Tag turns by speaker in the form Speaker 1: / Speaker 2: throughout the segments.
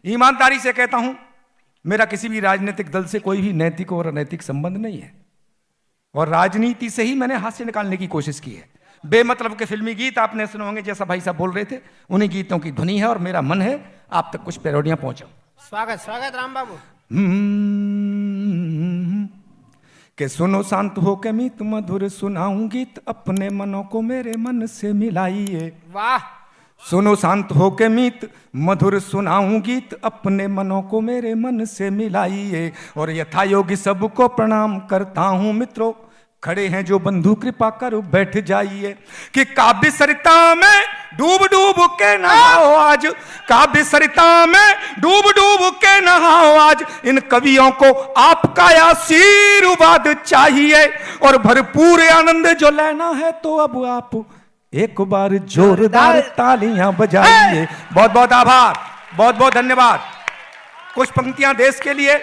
Speaker 1: ईमानदारी से कहता हूं, मेरा किसी भी राजनीतिक दल से कोई भी नैतिक और अनैतिक संबंध नहीं है, और राजनीति से ही मैंने हाथ से निकालने की कोशिश की है। बेमतलब के फिल्मी गीत आपने सुने होंगे, जैसा भाई साहब बोल रहे थे, उन्हीं गीतों की धुनी है और मेरा मन है आप तक कुछ पैरोडियां पहुंचाऊं।
Speaker 2: स्वागत स्वागत राम बाबू।
Speaker 1: के सुनो शांत हो के मीत मधुर सुनाऊं गीत, अपने मनों को मेरे मन से मिलाइए।
Speaker 2: वाह।
Speaker 1: सुनो शांत हो के मीत मधुर सुनाऊं गीत, अपने मनों को मेरे मन से मिलाइए। और यथा योगी सबको प्रणाम करता हूं मित्रों, खड़े हैं जो बंधु कृपा कर बैठ जाइए। कि काव्य सरिता में डूब डूब के नहाओ आज, काव्य सरिता में डूब डूब के नहाओ आज। इन कवियों को आपका आशीर्वाद चाहिए, और भरपूर आनंद जो लेना है तो अब आप एक बार जोरदार तालियां बजाइए। बहुत बहुत आभार, बहुत बहुत धन्यवाद। कुछ पंक्तियां देश के लिए,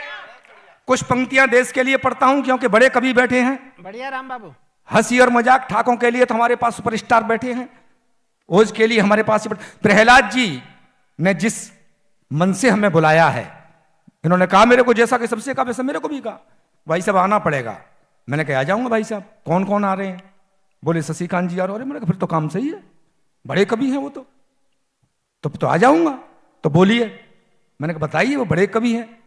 Speaker 1: कुछ पंक्तियां देश के लिए पढ़ता हूं, क्योंकि बड़े कवि बैठे हैं।
Speaker 2: बढ़िया राम बाबू।
Speaker 1: हंसी और मजाक ठाकों के लिए तो हमारे पास सुपरस्टार बैठे हैं, ओज के लिए हमारे पास प्रहलाद जी ने जिस मन से हमें बुलाया है, इन्होंने कहा मेरे को, जैसा कि सबसे कहा वैसा मेरे को भी कहा, भाई साहब आना पड़ेगा। मैंने कहा आ जाऊंगा भाई साहब। कौन कौन आ रहे हैं? बोले शशिकांत जी आ रहे हैं। मैंने कहा फिर तो काम सही है, बड़े कवि हैं वो तो आ जाऊंगा। तो बोलिए। मैंने कहा बताइए, वो बड़े कवि हैं,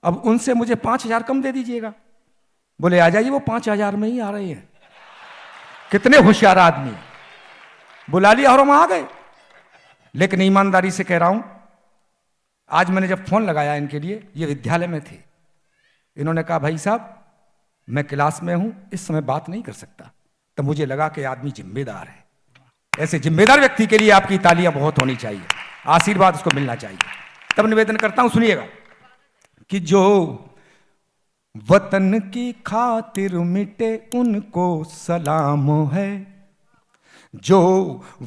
Speaker 1: अब उनसे मुझे 5,000 कम दे दीजिएगा। बोले आ जाइए, वो 5,000 में ही आ रहे हैं। कितने होशियार आदमी, बुला लिया और हम आ गए। लेकिन ईमानदारी से कह रहा हूं, आज मैंने जब फोन लगाया इनके लिए, ये विद्यालय में थे, इन्होंने कहा भाई साहब मैं क्लास में हूं, इस समय बात नहीं कर सकता। तो मुझे लगा कि आदमी जिम्मेदार है। ऐसे जिम्मेदार व्यक्ति के लिए आपकी तालियां बहुत होनी चाहिए, आशीर्वाद उसको मिलना चाहिए। तब निवेदन करता हूं, सुनिएगा कि जो वतन की खातिर मिटे उनको सलाम है, जो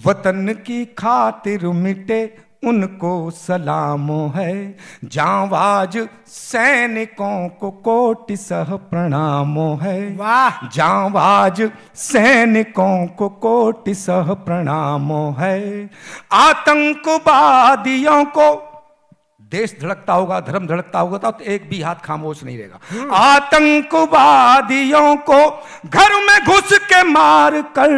Speaker 1: वतन की खातिर मिटे उनको सलाम है। जांबाज सैनिकों को कोटि सह प्रणाम है।
Speaker 2: वाह।
Speaker 1: जांबाज सैनिकों को कोटि सह प्रणाम है। आतंकवादियों को, देश धड़कता होगा, धर्म धड़कता होगा तो एक भी हाथ खामोश नहीं रहेगा। आतंकवादियों को घर में घुस के मार कर,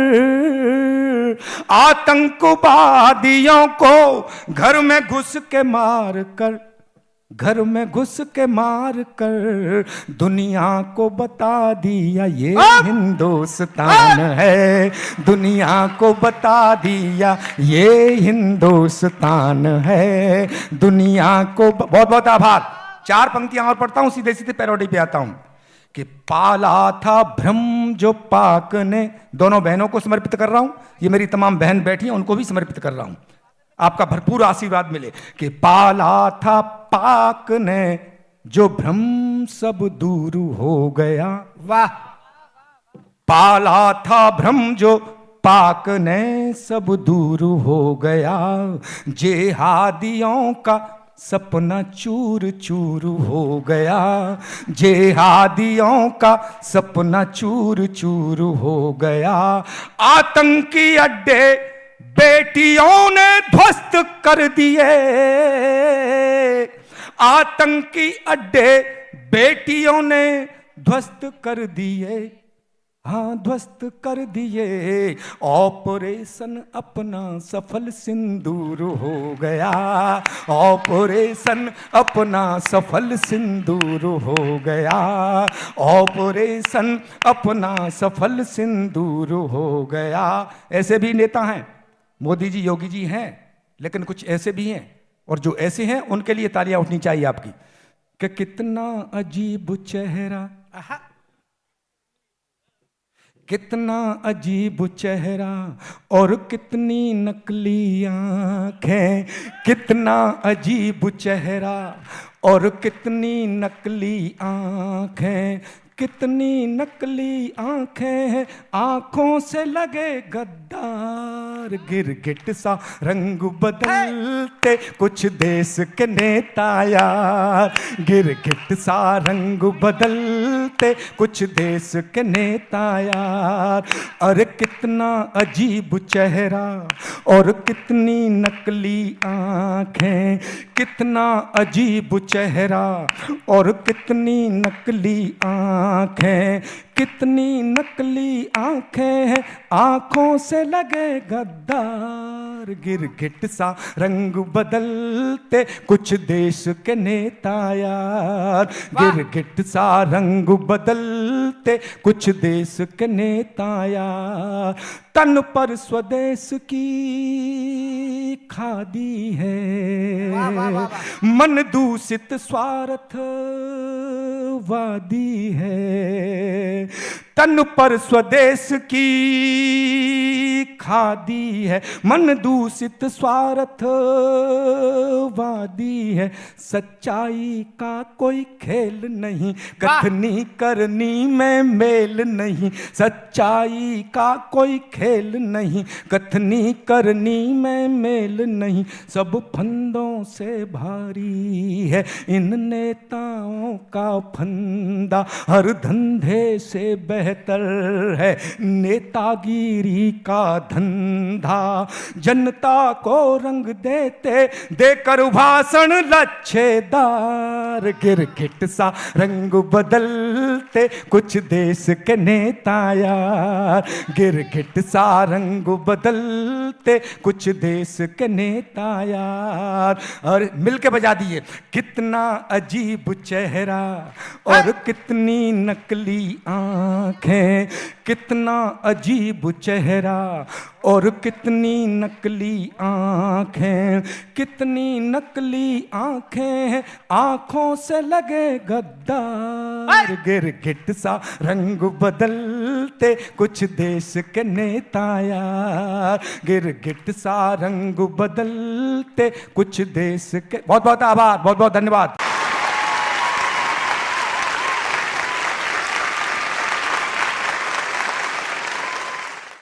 Speaker 1: आतंकवादियों को घर में घुस के मार कर, घर में घुस के मार कर दुनिया को बता दिया ये हिंदुस्तान है। दुनिया को बता दिया ये हिंदुस्तान है। दुनिया को बहुत बहुत आभार। 4 पंक्तियां और पढ़ता हूं, सीधे सीधे पैरोडी पे आता हूं। कि पाला था भ्रम जो पाक ने, दोनों बहनों को समर्पित कर रहा हूं, ये मेरी तमाम बहन बैठी हैं उनको भी समर्पित कर रहा हूं, आपका भरपूर आशीर्वाद मिले। कि पाला था पाक ने जो भ्रम सब दूर हो गया।
Speaker 2: वाह।
Speaker 1: पाला था भ्रम जो पाक ने सब दूर हो गया। जेहादियों का सपना चूर चूर हो गया। जेहादियों का सपना चूर चूर हो गया। आतंकी अड्डे बेटियों ने ध्वस्त कर दिए। आतंकी अड्डे बेटियों ने ध्वस्त कर दिए। हाँ ध्वस्त कर दिए। ऑपरेशन अपना सफल सिंदूर हो गया। ऑपरेशन अपना सफल सिंदूर हो गया। ऑपरेशन अपना सफल सिंदूर हो गया। ऐसे भी नेता हैं, मोदी जी योगी जी हैं, लेकिन कुछ ऐसे भी हैं, और जो ऐसे हैं उनके लिए तालियां उठनी चाहिए आपकी। कि कितना अजीब चेहरा, कितना अजीब चेहरा और कितनी नकली आंखें। कितना अजीब चेहरा और कितनी नकली आंखें। कितनी नकली आंखें हैं, आंखों से लगे गद्दार। गिरगिट सा रंग बदलते कुछ देश के नेता यार, गिरगिट सा रंग बदलते कुछ देश के नेता यार। अरे कितना अजीब चेहरा और कितनी नकली आंखें, कितना अजीब चेहरा और कितनी नकली आंखें, कितनी नकली आंखें हैं, आंखों से लगे गद्दार। गिरगिट सा रंग बदलते कुछ देश के नेता यार, गिरगिट सा रंग बदलते कुछ देश के नेता यार। तन पर स्वदेश की खादी है, मन दूषित स्वार्थ वादी है। तन पर स्वदेश की खादी है, मन दूषित स्वार्थ वादी है। सच्चाई का कोई खेल नहीं, कथनी करनी में मेल नहीं। सच्चाई का कोई खेल नहीं, कथनी करनी में मेल नहीं। सब फंदों से भारी है इन नेताओं का फंदा, हर धंधे से बेहतर है नेतागिरी का धंधा। जनता को रंग देते देकर भाषण लच्छेदार। गिरगिट सा रंग बदलते कुछ देश के नेता यार, गिरगिट सा रंग बदलते कुछ देश के नेता यार। और मिलके बजा दिए। कितना अजीब चेहरा और कितनी नकली आंखें, कितना अजीब चेहरा और कितनी नकली आंखें, कितनी नकली आंखें हैं, आंखों से लगे गद्दार। गिरगिट सा रंग बदलते कुछ देश के नेता यार, गिरगिट सा रंग बदलते कुछ देश के। बहुत बहुत आभार, बहुत बहुत धन्यवाद।